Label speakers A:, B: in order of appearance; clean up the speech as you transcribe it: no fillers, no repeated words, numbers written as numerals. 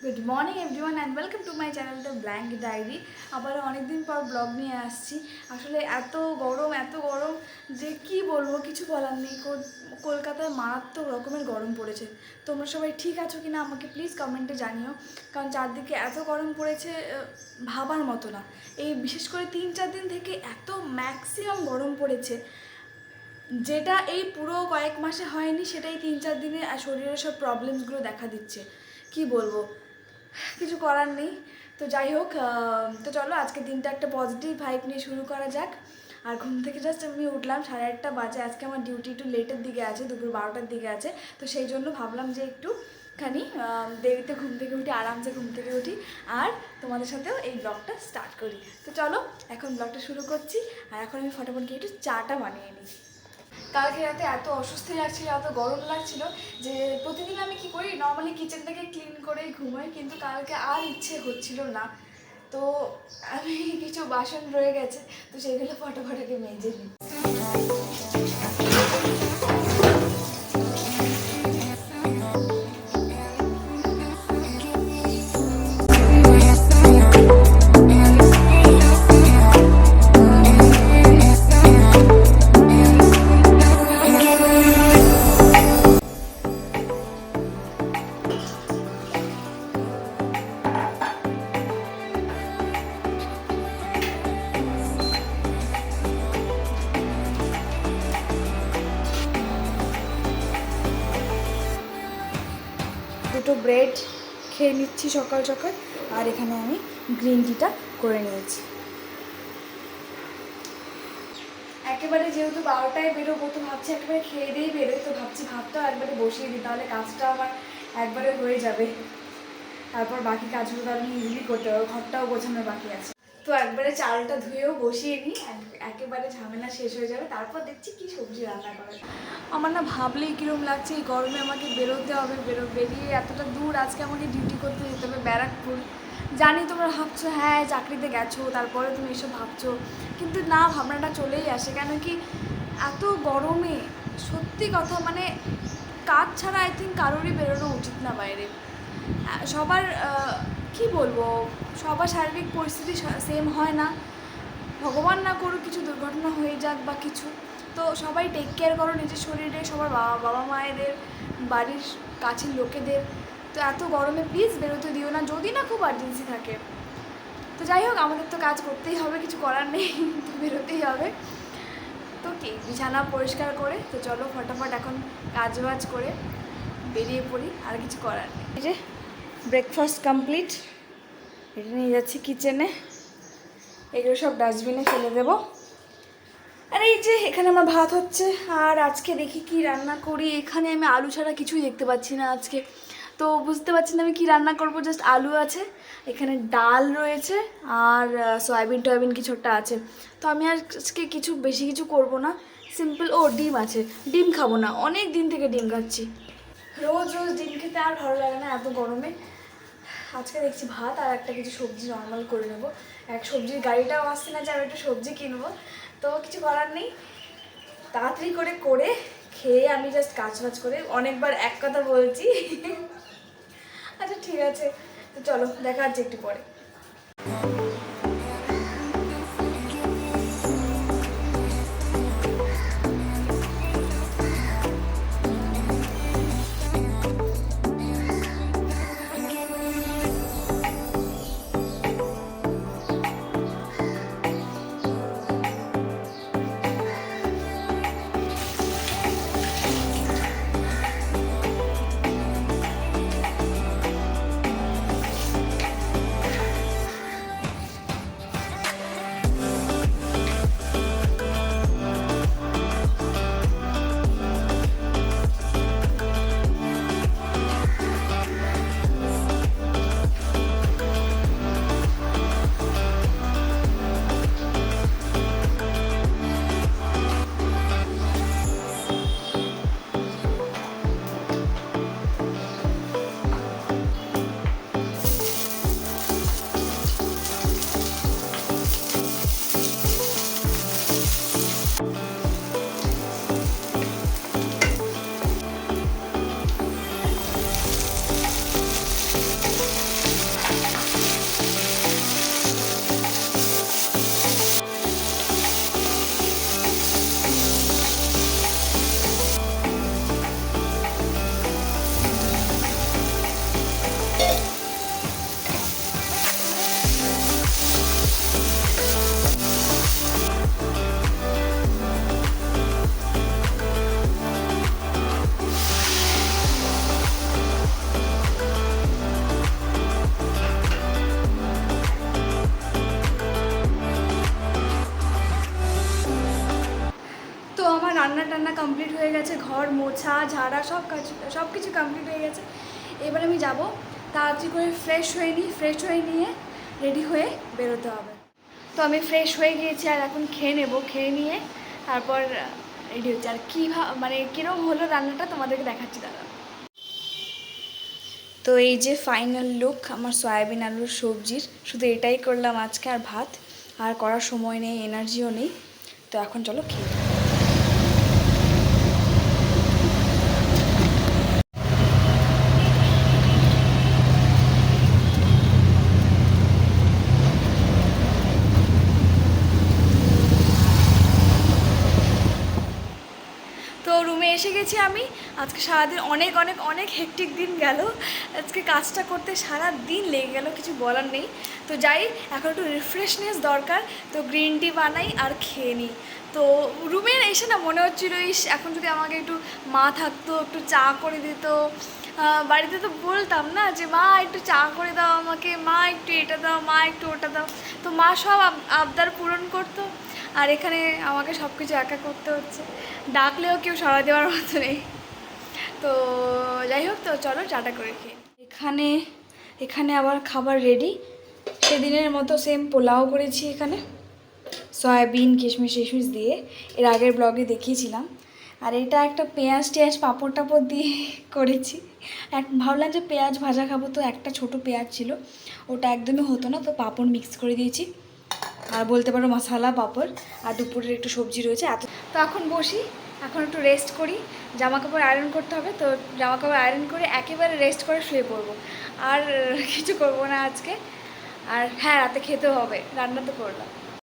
A: Good morning everyone and welcome to my channel the blank diary. আবারও অনেকদিন পর blog নিয়ে আসছি। আসলে এত গরম যে কি বলবো, কিছু বলার নেই। কলকাতায় মারাত্মক রকমের গরম পড়েছে। তোমরা সবাই ঠিক আছো কি না আমাকে প্লিজ কমেন্টে জানিও, কারণ চারদিকে এত গরম পড়েছে ভাবার মতো না। এই বিশেষ করে 3-4 দিন থেকে এত ম্যাক্সিমাম গরম পড়েছে, যেটা এই পুরো কয়েক মাসে হয়নি, সেটাই 3-4 দিনে শরীরের সব প্রবলেমসগুলো দেখা দিচ্ছে। কি বলবো, কিছু করার নেই। তো যাই হোক, তো চলো আজকে দিনটা একটা পজিটিভ ভাইব নিয়ে শুরু করা যাক। আর ঘুম থেকে জাস্ট আমি উঠলাম 8:30 বাজে। আজকে আমার ডিউটি একটু লেটের দিকে আছে, দুপুর 12টার দিকে আছে। তো সেই জন্য ভাবলাম যে একটুখানি দেরিতে ঘুম থেকে উঠি, আরামসে ঘুম থেকে উঠি, আর তোমাদের সাথেও এই ব্লগটা স্টার্ট করি। তো চলো এখন ব্লগটা শুরু করছি। আর এখন আমি ফটাফট গিয়ে একটু চাটা বানিয়ে নিই। কালকে রাতে এত অসুস্থ লাগছিল, এত গরম লাগছিল যে প্রতিদিন আমি কি করি, নর্মালি কিচেনটাকে ক্লিন করেই ঘুমাই, কিন্তু কালকে আর ইচ্ছে হচ্ছিল না। তো আমি কিছু বাসন রয়ে গেছে, তো সেগুলো ফটাফট মেজে নিই। দুটো ব্রেড খেয়ে নিচ্ছি সকাল সকাল, আর এখানে আমি গ্রিন টিটা করে নিয়েছি। একেবারে যেহেতু 12টায় বেরোবো, তো ভাবছি একেবারে খেয়ে দিয়েই বেরোই। তো ভাবছি ভাতটাও একবারে বসিয়ে দিই, তাহলে কাজটা আমার একবারে হয়ে যাবে। তারপর বাকি কাজগুলো আমি ইজিলি করতে পারবো, ঘরটাও গোছানোর বাকি আছে। তো একবারে চালটা ধুয়েও বসিয়ে নিই, একেবারে ঝামেলা শেষ হয়ে যাবে। তারপর দেখছি কি সবজি রান্না করা। আমার না ভাবলেই কীরকম লাগছে, এই গরমে আমাকে বেরোতে হবে, বেরিয়ে এতটা দূর আজকে আমাকে ডিউটি করতে যেতে হবে ব্যারাকপুর। জানি তোমরা ভাবছো হ্যাঁ চাকরিতে গেছো, তারপরে তুমি এসব ভাবছো, কিন্তু না, ভাবনাটা চলেই আসে। কেন কি এত গরমে সত্যি কথা, মানে কাজ ছাড়া আই থিঙ্ক কারোরই বেরোনো উচিত না বাইরে। সবার কি বলবো, সবার শারীরিক পরিস্থিতি সেম হয় না। ভগবান না করুক কিছু দুর্ঘটনা হয়ে যাক বা কিছু, তো সবাই টেক কেয়ার করো নিজের শরীরে, সবার বাবা মায়েদের, বাড়ির কাছের লোকেদের। তো এত গরমে প্লিজ বেরোতে দিও না, যদি না খুব আর্জেন্সি থাকে। তো যাই হোক, আমাদের তো কাজ করতেই হবে, কিছু করার নেই, তো বেরোতেই হবে। তো কি বিছানা পরিষ্কার করে, তো চলো ফটাফট এখন কাজবাজ করে বেরিয়ে পড়ি, আর কিছু করার নেই। এই যে ব্রেকফাস্ট কমপ্লিট, এটা নিয়ে যাচ্ছি কিচেনে, এগুলো সব ডাস্টবিনে ফেলে দেবো। আর এই যে এখানে আমার ভাত হচ্ছে, আর আজকে দেখি কি রান্না করি। এখানে আমি আলু ছাড়া কিছুই দেখতে পাচ্ছি না আজকে, তো বুঝতে পারছি না আমি কি রান্না করব। জাস্ট আলু আছে, এখানে ডাল রয়েছে, আর সয়াবিন কিছু একটা আছে। তো আমি আজকে বেশি কিছু করব না, সিম্পল। ও ডিম আছে, ডিম খাবো না, অনেক দিন থেকে ডিম খাচ্ছি। রোজ রোজ ডিম খেতে আর ভালো লাগে না এত গরমে। আজকে দেখছি ভাত আর একটা কিছু সবজি নর্মাল করে নেবো। এক সবজির গাড়িটাও আসছে না যে আমি একটু সবজি কিনবো, তো কিছু করার নেই। তাড়াতাড়ি করে খেয়ে আমি জাস্ট কাজবাজ করে, অনেকবার এক কথা বলছি। আচ্ছা ঠিক আছে, তো চলো দেখা যাচ্ছে একটু পরে। গেছে, ঘর মোছা ঝাড়া সব কিছু কমপ্লিট হয়ে গেছে। এবার আমি যাব তাড়াতাড়ি করে ফ্রেশ হয়ে নিয়ে রেডি হয়ে বেরোতে হবে। তো আমি ফ্রেশ হয়ে গিয়েছি আর এখন খেয়ে নেব, খেয়ে নিয়ে তারপর রেডি হচ্ছে। আর মানে কীরকম হলো রান্নাটা তোমাদেরকে দেখাচ্ছি দাদা। তো এই যে ফাইনাল লুক আমার সয়াবিন আলুর সবজির, শুধু এটাই করলাম আজকে, আর ভাত, আর করার সময় নেই, এনার্জিও নেই। তো এখন চলো খেয়ে। তো রুমে এসে গেছি আমি। আজকে সারাদিন অনেক হেক্টিক দিন গেল। আজকে কাজটা করতে সারা দিন লেগে গেল, কিছু বলার নেই। তো যাই, এখন একটু রিফ্রেশনেস দরকার, তো গ্রিন টি বানাই আর খেয়ে নিই। তো রুমে এসে না মনে হচ্ছিল এখন যদি আমাকে একটু মা থাকতো, একটু চা করে দিত। বাড়িতে তো বলতাম না যে মা একটু চা করে দাও আমাকে, মা একটু এটা দাও, মা একটু ওটা দাও। তো মা সব আবদার পূরণ করতো, আর এখানে আমাকে সব কিছু একা করতে হচ্ছে, ডাকলেও কেউ সাড়া দেওয়ার মতো নেই। তো যাই হোক, তো চলো চাটা করে খেয়ে। এখানে আবার খাবার রেডি, সেদিনের মতো সেম পোলাও করেছি এখানে, সয়াবিন কিশমিশ টিশমিশ দিয়ে, এর আগের ব্লগে দেখিয়েছিলাম। আর এটা একটা পেঁয়াজ টেয়াজ পাঁপড় টাপড় দিয়ে করেছি। ভাবলাম যে পেঁয়াজ ভাজা খাবো, তো একটা ছোট পেঁয়াজ ছিল, ওটা একদমই হতো না, তো পাঁপড় মিক্স করে দিয়েছি, আর বলতে পারো মশালা পাঁপড়। আর দুপুরের একটু সবজি রয়েছে তো এখন বসি, এখন একটু রেস্ট করি। জামা কাপড় আয়রন করতে হবে, তো জামা কাপড় আয়রন করে একেবারে রেস্ট করে শুয়ে পড়বো। আর কিছু করবো না আজকে। আর হ্যাঁ, রাতে খেতেও হবে, রান্না তো করলাম।